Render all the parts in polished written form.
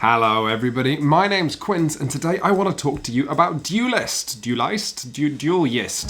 Hello everybody, my name's Quinns and today I want to talk to you about Duelyst,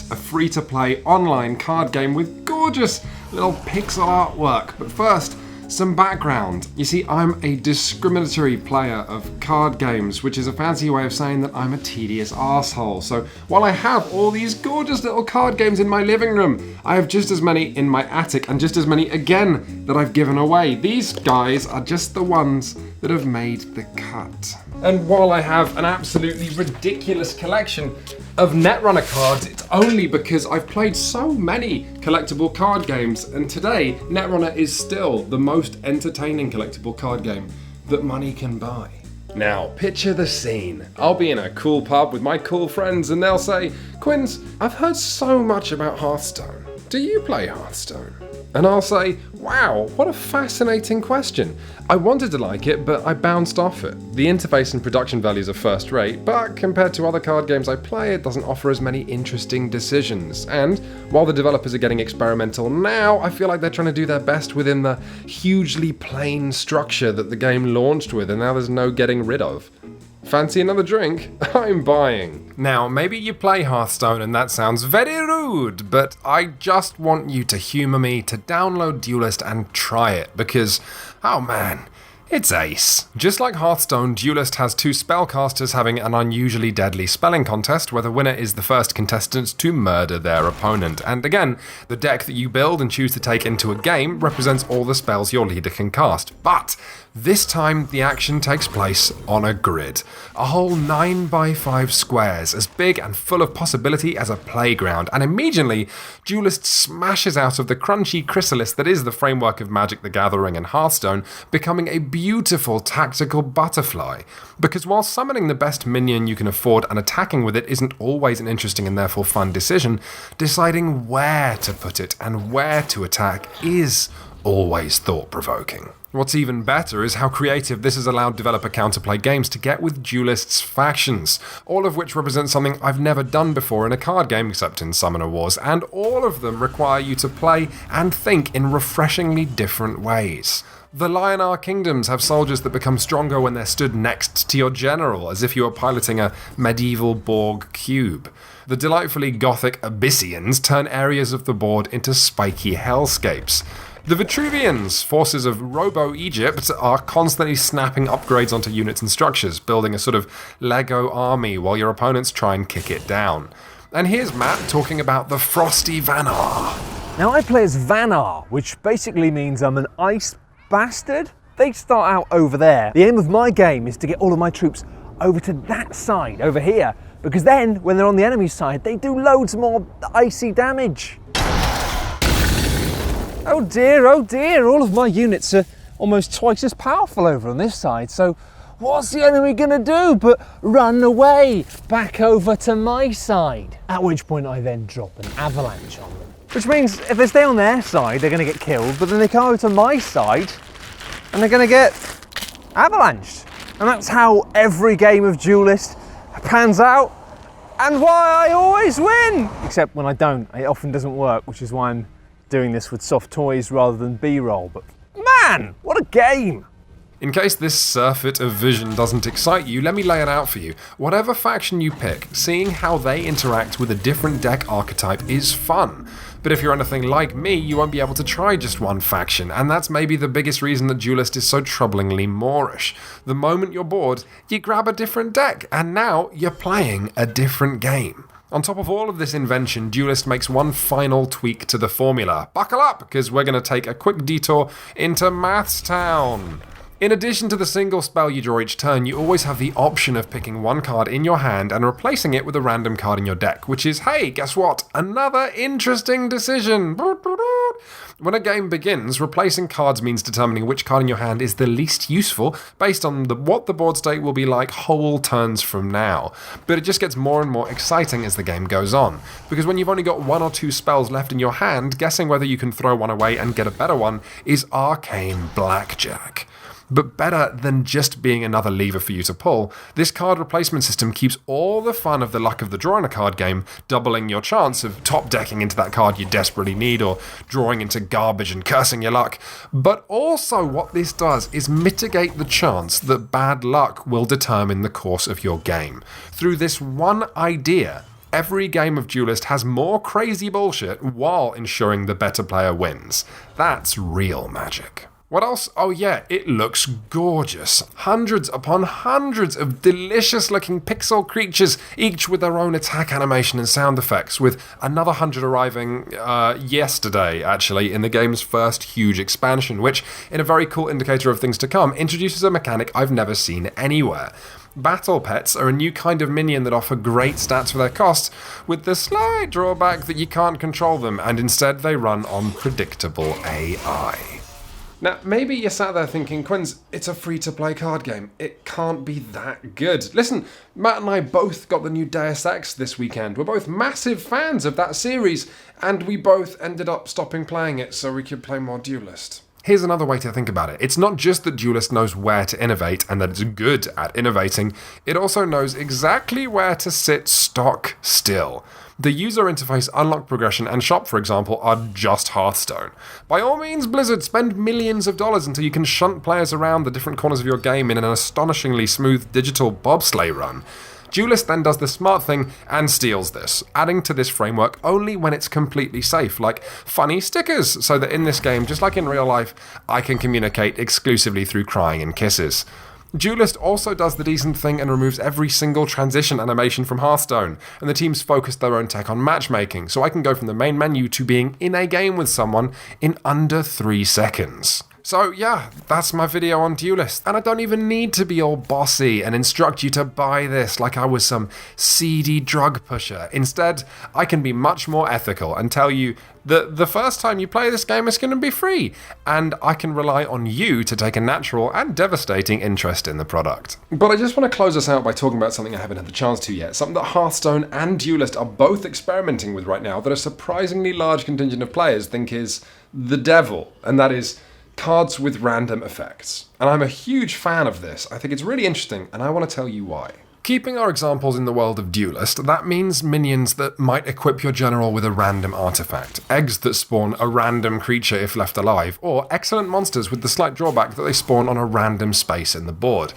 a free-to-play online card game with gorgeous little pixel artwork. But first, some background. You see, I'm a discriminatory player of card games, which is a fancy way of saying that I'm a tedious arsehole. So while I have all these gorgeous little card games in my living room, I have just as many in my attic and just as many again that I've given away. These guys are just the ones that have made the cut. And while I have an absolutely ridiculous collection of Netrunner cards, it's only because I've played so many collectible card games, and today Netrunner is still the most entertaining collectible card game that money can buy. Now, picture the scene. I'll be in a cool pub with my cool friends and they'll say, "Quinns, I've heard so much about Hearthstone. Do you play Hearthstone?" And I'll say, "Wow, what a fascinating question. I wanted to like it, but I bounced off it. The interface and production values are first rate, but compared to other card games I play, it doesn't offer as many interesting decisions. And while the developers are getting experimental now, I feel like they're trying to do their best within the hugely plain structure that the game launched with, and now there's no getting rid of. Fancy another drink? I'm buying." Now, maybe you play Hearthstone and that sounds very rude, but I just want you to humour me to download Duelyst and try it, because, oh man, it's ace. Just like Hearthstone, Duelyst has two spellcasters having an unusually deadly spelling contest where the winner is the first contestant to murder their opponent. And again, the deck that you build and choose to take into a game represents all the spells your leader can cast. But this time, the action takes place on a grid. A whole 9x5 squares, as big and full of possibility as a playground. And immediately, Duelyst smashes out of the crunchy chrysalis that is the framework of Magic the Gathering and Hearthstone, becoming a beautiful tactical butterfly. Because while summoning the best minion you can afford and attacking with it isn't always an interesting and therefore fun decision, deciding where to put it and where to attack is always thought-provoking. What's even better is how creative this has allowed developer Counterplay Games to get with Duelyst's factions, all of which represent something I've never done before in a card game except in Summoner Wars, and all of them require you to play and think in refreshingly different ways. The Lionar Kingdoms have soldiers that become stronger when they're stood next to your general, as if you were piloting a medieval Borg cube. The delightfully gothic Abyssians turn areas of the board into spiky hellscapes. The Vitruvians, forces of Robo-Egypt, are constantly snapping upgrades onto units and structures, building a sort of Lego army while your opponents try and kick it down. And here's Matt talking about the Frosty Vanar. Now I play as Vanar, which basically means I'm an ice bastard. They start out over there. The aim of my game is to get all of my troops over to that side, over here, because then, when they're on the enemy side, they do loads more icy damage. Oh dear, all of my units are almost twice as powerful over on this side, so what's the enemy gonna do but run away back over to my side? At which point I then drop an avalanche on them. Which means if they stay on their side, they're gonna get killed, but then they come over to my side and they're gonna get avalanched. And that's how every game of Duelyst pans out, and why I always win! Except when I don't, it often doesn't work, which is why I'm doing this with soft toys rather than B-roll, but man, what a game! In case this surfeit of vision doesn't excite you, let me lay it out for you. Whatever faction you pick, seeing how they interact with a different deck archetype is fun. But if you're anything like me, you won't be able to try just one faction, and that's maybe the biggest reason that Duelyst is so troublingly Moorish. The moment you're bored, you grab a different deck, and now you're playing a different game. On top of all of this invention, Duelyst makes one final tweak to the formula. Buckle up, because we're going to take a quick detour into Mathstown. In addition to the single spell you draw each turn, you always have the option of picking one card in your hand and replacing it with a random card in your deck, which is, hey, guess what? Another interesting decision. When a game begins, replacing cards means determining which card in your hand is the least useful based on what the board state will be like whole turns from now. But it just gets more and more exciting as the game goes on, because when you've only got one or two spells left in your hand, guessing whether you can throw one away and get a better one is arcane Blackjack. But better than just being another lever for you to pull, this card replacement system keeps all the fun of the luck of the draw in a card game, doubling your chance of top decking into that card you desperately need or drawing into garbage and cursing your luck. But also what this does is mitigate the chance that bad luck will determine the course of your game. Through this one idea, every game of Duelyst has more crazy bullshit while ensuring the better player wins. That's real magic. What else? Oh yeah, it looks gorgeous. Hundreds upon hundreds of delicious-looking pixel creatures, each with their own attack animation and sound effects, with another 100 arriving yesterday, actually, in the game's first huge expansion, which, in a very cool indicator of things to come, introduces a mechanic I've never seen anywhere. Battle pets are a new kind of minion that offer great stats for their costs, with the slight drawback that you can't control them, and instead they run on predictable AI. Now, maybe you're sat there thinking, Quinns, it's a free-to-play card game. It can't be that good. Listen, Matt and I both got the new Deus Ex this weekend. We're both massive fans of that series, and we both ended up stopping playing it so we could play more Duelyst. Here's another way to think about it. It's not just that Duelyst knows where to innovate and that it's good at innovating, it also knows exactly where to sit stock still. The user interface, unlock progression, and shop, for example, are just Hearthstone. By all means, Blizzard, spend millions of dollars until you can shunt players around the different corners of your game in an astonishingly smooth digital bobsleigh run. Duelyst then does the smart thing and steals this, adding to this framework only when it's completely safe, like funny stickers, so that in this game, just like in real life, I can communicate exclusively through crying and kisses. Duelyst also does the decent thing and removes every single transition animation from Hearthstone, and the teams focus their own tech on matchmaking, so I can go from the main menu to being in a game with someone in under 3 seconds. So yeah, that's my video on Duelyst, and I don't even need to be all bossy and instruct you to buy this like I was some seedy drug pusher. Instead, I can be much more ethical and tell you that the first time you play this game it's going to be free, and I can rely on you to take a natural and devastating interest in the product. But I just want to close us out by talking about something I haven't had the chance to yet, something that Hearthstone and Duelyst are both experimenting with right now that a surprisingly large contingent of players think is the devil, and that is cards with random effects. And I'm a huge fan of this. I think it's really interesting, and I want to tell you why. Keeping our examples in the world of Duelyst, that means minions that might equip your general with a random artifact, eggs that spawn a random creature if left alive, or excellent monsters with the slight drawback that they spawn on a random space in the board.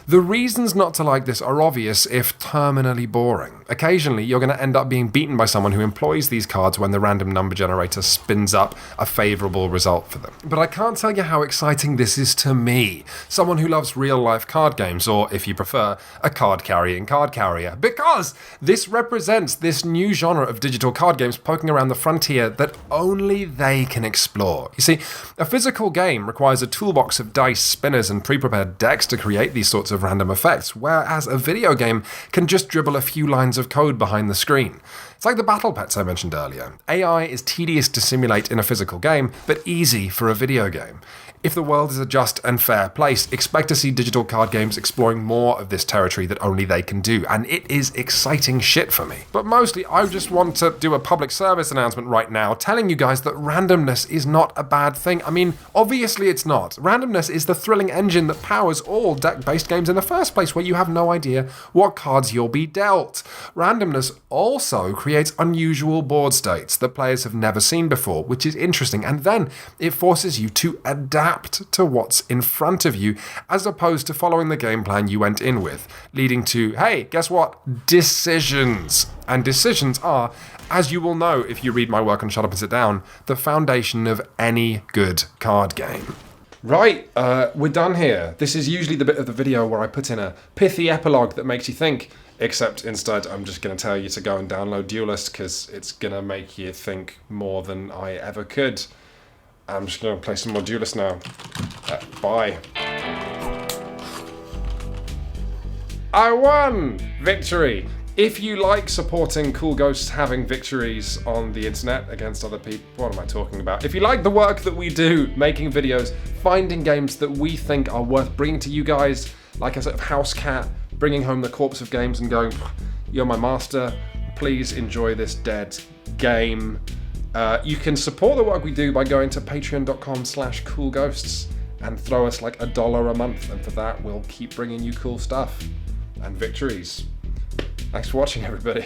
The reasons not to like this are obvious if terminally boring. Occasionally, you're going to end up being beaten by someone who employs these cards when the random number generator spins up a favourable result for them. But I can't tell you how exciting this is to me, someone who loves real-life card games, or, if you prefer, a card-carrying card carrier, because this represents this new genre of digital card games poking around the frontier that only they can explore. You see, a physical game requires a toolbox of dice, spinners, and pre-prepared decks to create these sorts of random effects, whereas a video game can just dribble a few lines of code behind the screen. It's like the battle pets I mentioned earlier. AI is tedious to simulate in a physical game, but easy for a video game. If the world is a just and fair place, expect to see digital card games exploring more of this territory that only they can do, and it is exciting shit for me. But mostly, I just want to do a public service announcement right now, telling you guys that randomness is not a bad thing. I mean, obviously it's not. Randomness is the thrilling engine that powers all deck-based games in the first place, where you have no idea what cards you'll be dealt. Randomness also creates unusual board states that players have never seen before, which is interesting, and then it forces you to adapt to what's in front of you, as opposed to following the game plan you went in with, leading to, hey, guess what? Decisions. And decisions are, as you will know if you read my work on Shut Up and Sit Down, the foundation of any good card game. Right, we're done here. This is usually the bit of the video where I put in a pithy epilogue that makes you think, except instead I'm just going to tell you to go and download Duelyst, because it's going to make you think more than I ever could. I'm just going to play some more Duelyst now. Bye. I won! Victory! If you like supporting cool ghosts having victories on the internet against other people, what am I talking about? If you like the work that we do, making videos, finding games that we think are worth bringing to you guys, like a sort of house cat, bringing home the corpse of games and going, you're my master, please enjoy this dead game. You can support the work we do by going to patreon.com/coolghosts and throw us like $1 a month, and for that we'll keep bringing you cool stuff and victories. Thanks for watching, everybody.